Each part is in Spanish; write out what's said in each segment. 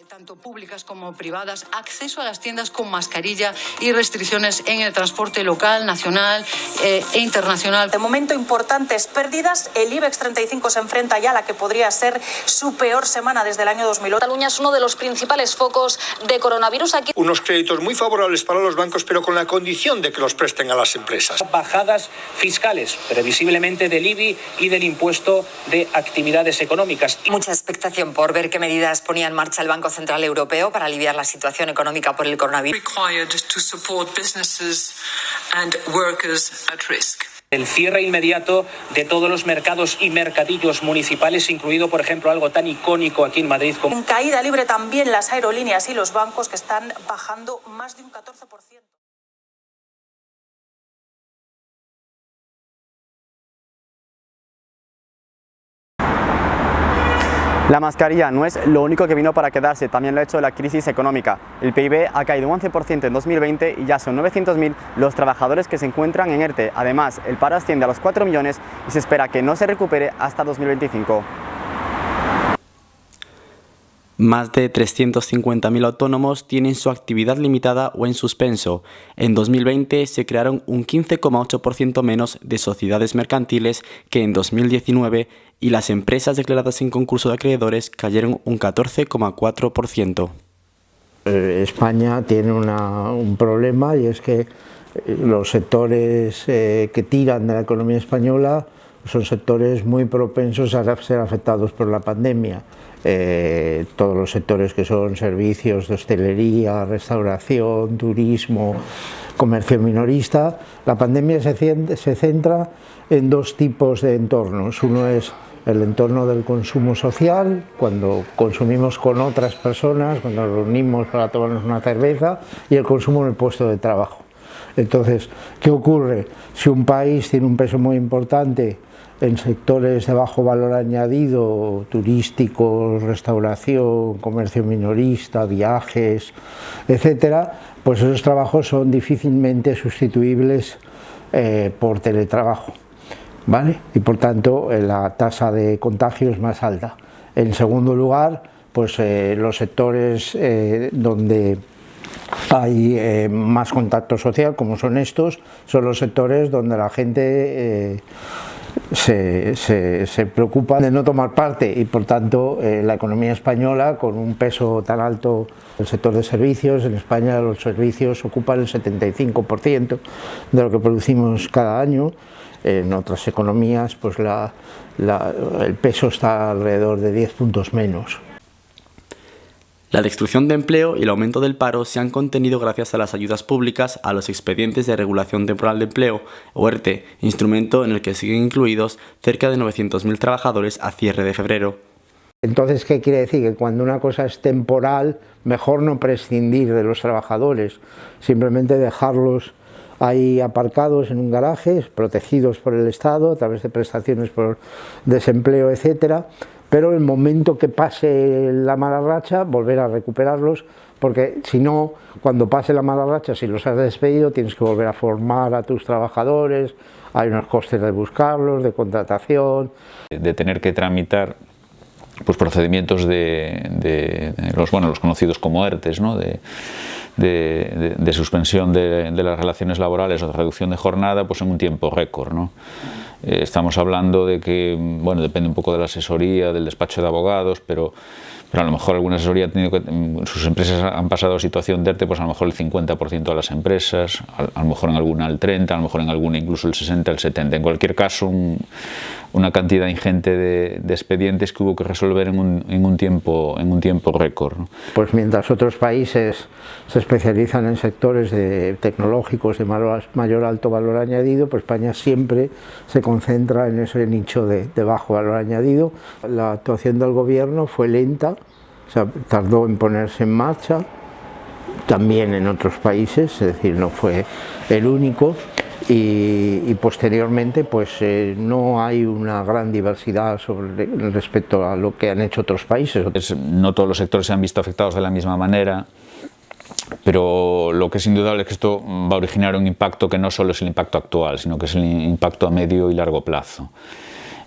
tanto públicas como privadas, acceso a las tiendas con mascarilla y restricciones en el transporte local, nacional e internacional. De momento, importantes pérdidas. El IBEX 35 se enfrenta ya a la que podría ser su peor semana desde el año 2008. Cataluña es uno de los principales focos de coronavirus aquí. Unos créditos muy favorables para los bancos, pero con la condición de que los presten a las empresas. Bajadas fiscales, previsiblemente del IBI y del impuesto de actividades económicas. Mucha expectación por ver qué medidas ponía en marcha el Banco Central Europeo para aliviar la situación económica por el coronavirus. El cierre inmediato de todos los mercados y mercadillos municipales, incluido, por ejemplo, algo tan icónico aquí en Madrid como... En caída libre también las aerolíneas y los bancos, que están bajando más de un 14%. La mascarilla no es lo único que vino para quedarse, también lo ha hecho la crisis económica. El PIB ha caído un 11% en 2020 y ya son 900.000 los trabajadores que se encuentran en ERTE. Además, el paro asciende a los 4 millones y se espera que no se recupere hasta 2025. Más de 350.000 autónomos tienen su actividad limitada o en suspenso. En 2020 se crearon un 15,8% menos de sociedades mercantiles que en 2019 y las empresas declaradas en concurso de acreedores cayeron un 14,4%. España tiene un problema, y es que los sectores que tiran de la economía española son sectores muy propensos a ser afectados por la pandemia. Todos los sectores que son servicios de hostelería, restauración, turismo, comercio minorista. La pandemia se centra en dos tipos de entornos. Uno es el entorno del consumo social, cuando consumimos con otras personas, cuando nos reunimos para tomarnos una cerveza, y el consumo en el puesto de trabajo. Entonces, ¿qué ocurre? Si un país tiene un peso muy importante en sectores de bajo valor añadido, turísticos, restauración, comercio minorista, viajes, etcétera, pues esos trabajos son difícilmente sustituibles por teletrabajo, ¿vale? Y por tanto la tasa de contagio es más alta. En segundo lugar, pues los sectores donde hay más contacto social, como son estos, son los sectores donde la gente se preocupa de no tomar parte, y por tanto la economía española, con un peso tan alto el sector de servicios, en España los servicios ocupan el 75% de lo que producimos cada año. En otras economías pues el peso está alrededor de 10 puntos menos. La destrucción de empleo y el aumento del paro se han contenido gracias a las ayudas públicas a los expedientes de regulación temporal de empleo, o ERTE, instrumento en el que siguen incluidos cerca de 900.000 trabajadores a cierre de febrero. Entonces, ¿qué quiere decir? Que cuando una cosa es temporal, mejor no prescindir de los trabajadores, simplemente dejarlos ahí aparcados en un garaje, protegidos por el Estado a través de prestaciones por desempleo, etcétera. Pero el momento que pase la mala racha, volver a recuperarlos, porque si no, cuando pase la mala racha, si los has despedido, tienes que volver a formar a tus trabajadores, hay unos costes de buscarlos, de contratación. De tener que tramitar pues procedimientos de los conocidos como ERTES, ¿no? de suspensión de las relaciones laborales o de reducción de jornada, pues en un tiempo récord, ¿no? Estamos hablando de que, bueno, depende un poco de la asesoría, del despacho de abogados, pero a lo mejor alguna asesoría ha tenido que, sus empresas han pasado a situación de ERTE, pues a lo mejor el 50% de las empresas, a lo mejor en alguna el 30%, a lo mejor en alguna incluso el 60%, el 70%. En cualquier caso, una cantidad ingente de expedientes que hubo que resolver en un tiempo récord, ¿no? Pues mientras otros países se especializan en sectores tecnológicos de mayor alto valor añadido, pues España siempre se concentra en ese nicho de bajo valor añadido. La actuación del gobierno fue lenta, o sea, tardó en ponerse en marcha, también en otros países, es decir, no fue el único. Y posteriormente pues no hay una gran diversidad respecto a lo que han hecho otros países. No todos los sectores se han visto afectados de la misma manera, pero lo que es indudable es que esto va a originar un impacto que no solo es el impacto actual, sino que es el impacto a medio y largo plazo.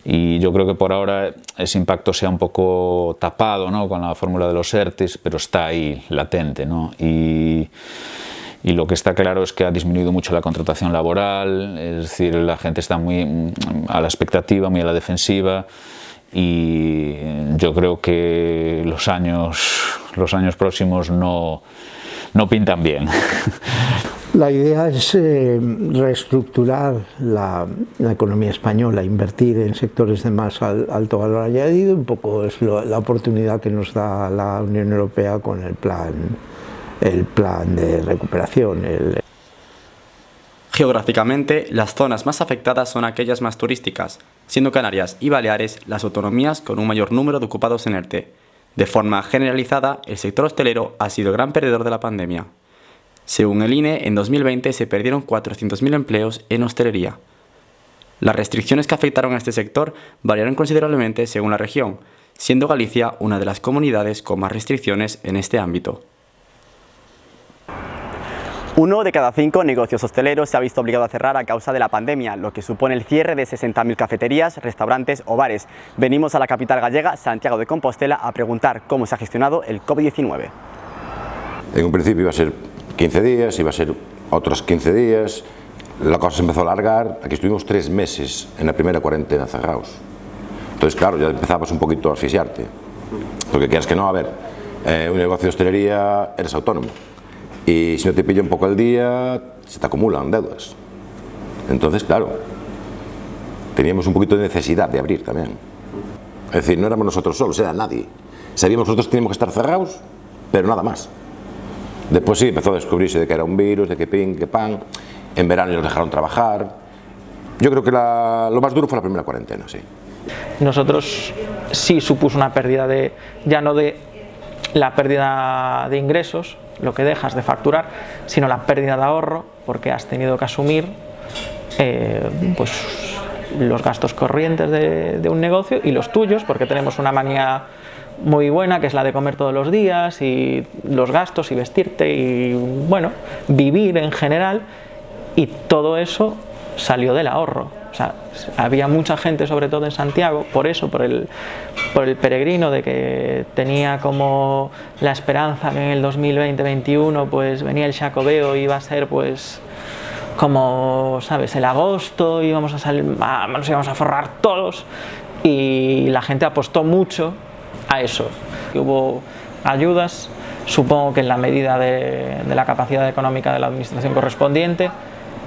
Y yo creo que por ahora ese impacto se ha un poco tapado, ¿no?, con la fórmula de los ERTEs, pero está ahí, latente, ¿no? Y lo que está claro es que ha disminuido mucho la contratación laboral, es decir, la gente está muy a la expectativa, muy a la defensiva, y yo creo que los años próximos no pintan bien. La idea es reestructurar la economía española, invertir en sectores de más alto valor añadido. Un poco es la oportunidad que nos da la Unión Europea con el plan de recuperación. Geográficamente, las zonas más afectadas son aquellas más turísticas, siendo Canarias y Baleares las autonomías con un mayor número de ocupados en ERTE. De forma generalizada, el sector hostelero ha sido el gran perdedor de la pandemia. Según el INE, en 2020 se perdieron 400.000 empleos en hostelería. Las restricciones que afectaron a este sector variaron considerablemente según la región, siendo Galicia una de las comunidades con más restricciones en este ámbito. 1 de cada 5 negocios hosteleros se ha visto obligado a cerrar a causa de la pandemia, lo que supone el cierre de 60.000 cafeterías, restaurantes o bares. Venimos a la capital gallega, Santiago de Compostela, a preguntar cómo se ha gestionado el COVID-19. En un principio iba a ser 15 días, iba a ser otros 15 días, la cosa se empezó a alargar, aquí estuvimos 3 meses en la primera cuarentena cerrados. Entonces, claro, ya empezabas un poquito a asfixiarte, porque quieras que no, a ver, un negocio de hostelería eres autónomo. Y si no te pilla un poco al día, se te acumulan deudas. Entonces, claro, teníamos un poquito de necesidad de abrir también. Es decir, no éramos nosotros solos, era nadie. Sabíamos que nosotros teníamos que estar cerrados, pero nada más. Después sí, empezó a descubrirse de que era un virus, de que pin, que pan. En verano nos dejaron trabajar. Yo creo que lo más duro fue la primera cuarentena, sí. Nosotros sí supuso una pérdida ya no de la pérdida de ingresos, lo que dejas de facturar, sino la pérdida de ahorro, porque has tenido que asumir pues los gastos corrientes de un negocio y los tuyos, porque tenemos una manía muy buena que es la de comer todos los días y los gastos y vestirte y bueno, vivir en general, y todo eso salió del ahorro. O sea, había mucha gente, sobre todo en Santiago, por eso, por el peregrino, de que tenía como la esperanza que en el 2020-21 pues venía el Xacobeo y iba a ser pues como, ¿sabes?, el agosto, íbamos a salir, nos íbamos a forrar todos, y la gente apostó mucho a eso. Hubo ayudas, supongo que en la medida de la capacidad económica de la administración correspondiente,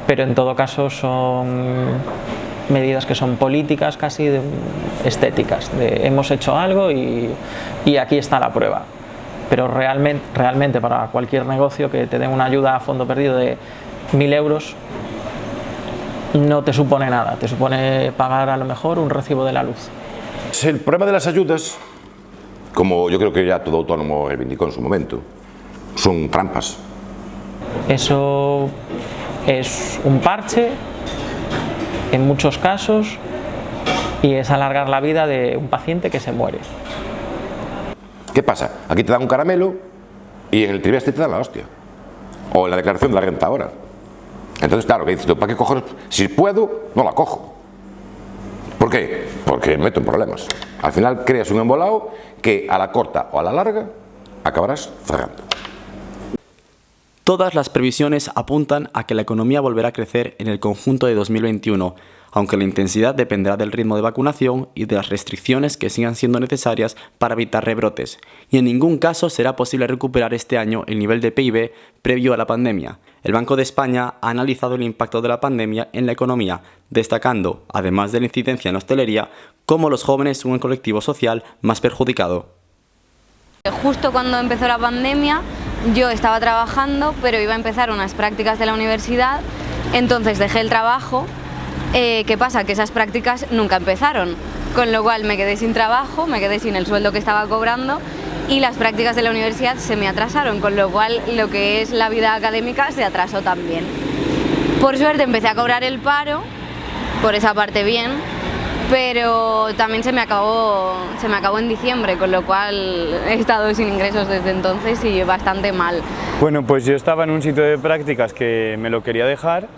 pero en todo caso son medidas que son políticas, casi estéticas, de hemos hecho algo y aquí está la prueba. Pero realmente para cualquier negocio que te den una ayuda a fondo perdido de 1.000 euros no te supone nada, te supone pagar a lo mejor un recibo de la luz. El problema de las ayudas, como yo creo que ya todo autónomo reivindicó en su momento, son trampas. Eso es un parche en muchos casos y es alargar la vida de un paciente que se muere. ¿Qué pasa? Aquí te dan un caramelo y en el trimestre te dan la hostia. O en la declaración de la renta ahora. Entonces, claro, ¿qué dices tú? ¿Para qué cojones? Si puedo, no la cojo. ¿Por qué? Porque me meto en problemas. Al final creas un embolado que a la corta o a la larga acabarás cerrando. Todas las previsiones apuntan a que la economía volverá a crecer en el conjunto de 2021, aunque la intensidad dependerá del ritmo de vacunación y de las restricciones que sigan siendo necesarias para evitar rebrotes, y en ningún caso será posible recuperar este año el nivel de PIB previo a la pandemia. El Banco de España ha analizado el impacto de la pandemia en la economía, destacando, además de la incidencia en la hostelería, cómo los jóvenes son el colectivo social más perjudicado. Justo cuando empezó la pandemia, yo estaba trabajando, pero iba a empezar unas prácticas de la universidad, entonces dejé el trabajo. ¿Qué pasa? Que esas prácticas nunca empezaron, con lo cual me quedé sin trabajo, me quedé sin el sueldo que estaba cobrando y las prácticas de la universidad se me atrasaron, con lo cual lo que es la vida académica se atrasó también. Por suerte empecé a cobrar el paro, por esa parte bien, pero también se me acabó en diciembre, con lo cual he estado sin ingresos desde entonces y bastante mal. Bueno, pues yo estaba en un sitio de prácticas que me lo quería dejar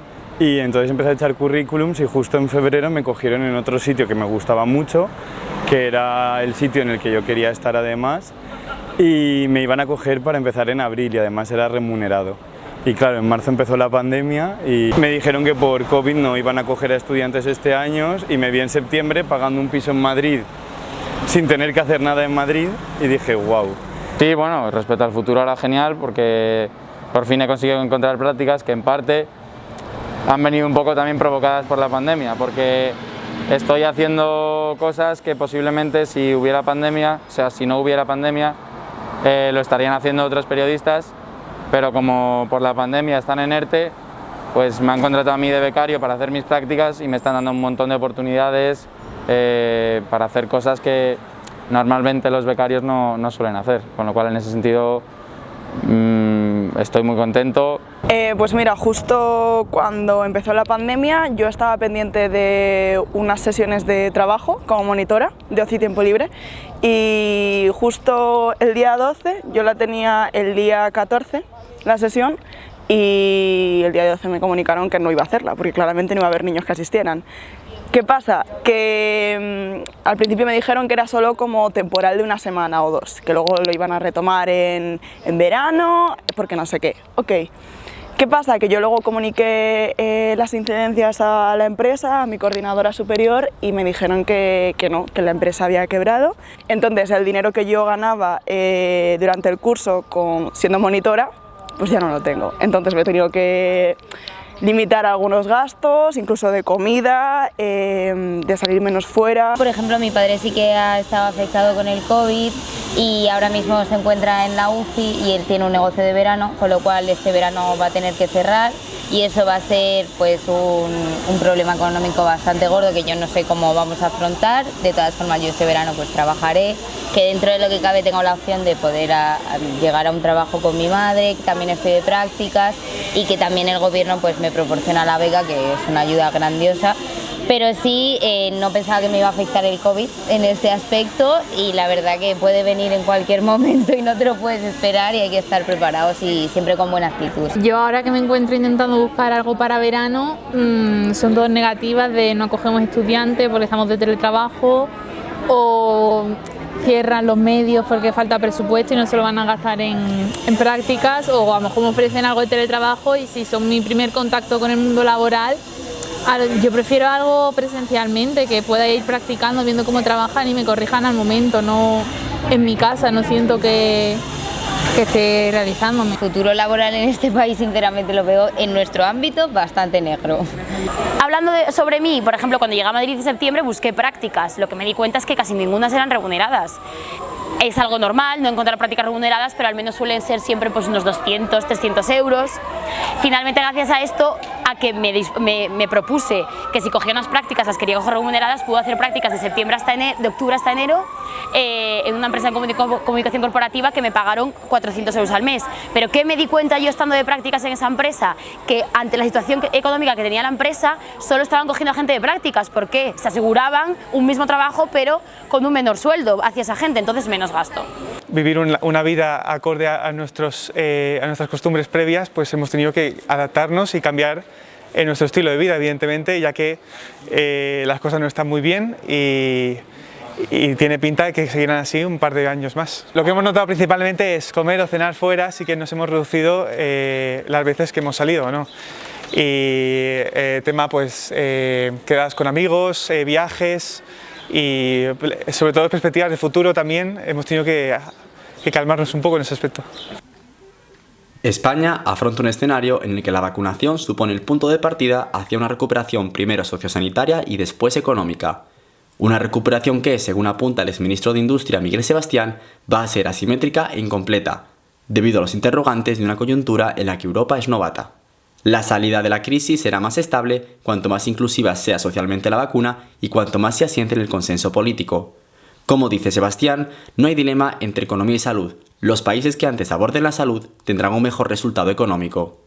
y entonces empecé a echar currículums y justo en febrero me cogieron en otro sitio que me gustaba mucho, que era el sitio en el que yo quería estar además, y me iban a coger para empezar en abril y además era remunerado. Y claro, en marzo empezó la pandemia y me dijeron que por COVID no iban a coger a estudiantes este año y me vi en septiembre pagando un piso en Madrid sin tener que hacer nada en Madrid y dije, wow. Sí, bueno, respecto al futuro ahora genial porque por fin he conseguido encontrar prácticas que en parte han venido un poco también provocadas por la pandemia, porque estoy haciendo cosas que posiblemente si hubiera pandemia, o sea, si no hubiera pandemia, lo estarían haciendo otros periodistas, pero como por la pandemia están en ERTE, pues me han contratado a mí de becario para hacer mis prácticas y me están dando un montón de oportunidades para hacer cosas que normalmente los becarios no suelen hacer, con lo cual en ese sentido estoy muy contento. Pues mira, justo cuando empezó la pandemia yo estaba pendiente de unas sesiones de trabajo como monitora de ocio y tiempo libre y justo el día 12, yo la tenía el día 14, la sesión, y el día 12 me comunicaron que no iba a hacerla porque claramente no iba a haber niños que asistieran. ¿Qué pasa? Que al principio me dijeron que era solo como temporal de una semana o dos, que luego lo iban a retomar en verano, porque no sé qué. Ok. ¿Qué pasa? Que yo luego comuniqué las incidencias a la empresa, a mi coordinadora superior, y me dijeron que no, que la empresa había quebrado. Entonces el dinero que yo ganaba durante el curso siendo monitora, pues ya no lo tengo. Entonces me he tenido que limitar algunos gastos, incluso de comida, de salir menos fuera. Por ejemplo, mi padre sí que ha estado afectado con el COVID y ahora mismo se encuentra en la UCI y él tiene un negocio de verano, con lo cual este verano va a tener que cerrar y eso va a ser pues un problema económico bastante gordo que yo no sé cómo vamos a afrontar. De todas formas, yo este verano pues trabajaré, que dentro de lo que cabe tengo la opción de poder llegar a un trabajo con mi madre, que también estoy de prácticas y que también el gobierno pues me proporciona la beca, que es una ayuda grandiosa. Pero sí, no pensaba que me iba a afectar el COVID en este aspecto y la verdad que puede venir en cualquier momento y no te lo puedes esperar y hay que estar preparados y siempre con buena actitud. Yo ahora que me encuentro intentando buscar algo para verano, son todas negativas de no acogemos estudiantes porque estamos de teletrabajo o cierran los medios porque falta presupuesto y no se lo van a gastar en prácticas o a lo mejor me ofrecen algo de teletrabajo y si son mi primer contacto con el mundo laboral, yo prefiero algo presencialmente, que pueda ir practicando, viendo cómo trabajan y me corrijan al momento, no en mi casa, no siento que esté realizándome. El futuro laboral en este país, sinceramente, lo veo en nuestro ámbito bastante negro. Hablando sobre mí, por ejemplo, cuando llegué a Madrid en septiembre busqué prácticas, lo que me di cuenta es que casi ninguna eran remuneradas. Es algo normal no encontrar prácticas remuneradas, pero al menos suelen ser siempre pues, unos 200, 300 euros. Finalmente, gracias a esto, a que me propuse que si cogía unas prácticas las quería coger remuneradas, pude hacer prácticas de octubre hasta enero en una empresa de comunicación corporativa que me pagaron 400 euros al mes. Pero ¿qué me di cuenta yo estando de prácticas en esa empresa? Que ante la situación económica que tenía la empresa, solo estaban cogiendo a gente de prácticas. ¿Por qué? Se aseguraban un mismo trabajo, pero con un menor sueldo hacia esa gente, entonces menos gasto. Vivir una vida acorde a nuestras costumbres previas, pues hemos tenido que adaptarnos y cambiar en nuestro estilo de vida, evidentemente, ya que las cosas no están muy bien y tiene pinta de que seguirán así un par de años más. Lo que hemos notado principalmente es comer o cenar fuera, sí que nos hemos reducido las veces que hemos salido, ¿no? Y tema pues quedadas con amigos, viajes y sobre todo perspectivas de futuro también hemos tenido que calmarnos un poco en ese aspecto. España afronta un escenario en el que la vacunación supone el punto de partida hacia una recuperación primero sociosanitaria y después económica. Una recuperación que, según apunta el exministro de Industria Miguel Sebastián, va a ser asimétrica e incompleta, debido a los interrogantes de una coyuntura en la que Europa es novata. La salida de la crisis será más estable cuanto más inclusiva sea socialmente la vacuna y cuanto más se asiente en el consenso político. Como dice Sebastián, no hay dilema entre economía y salud. Los países que antes aborden la salud tendrán un mejor resultado económico.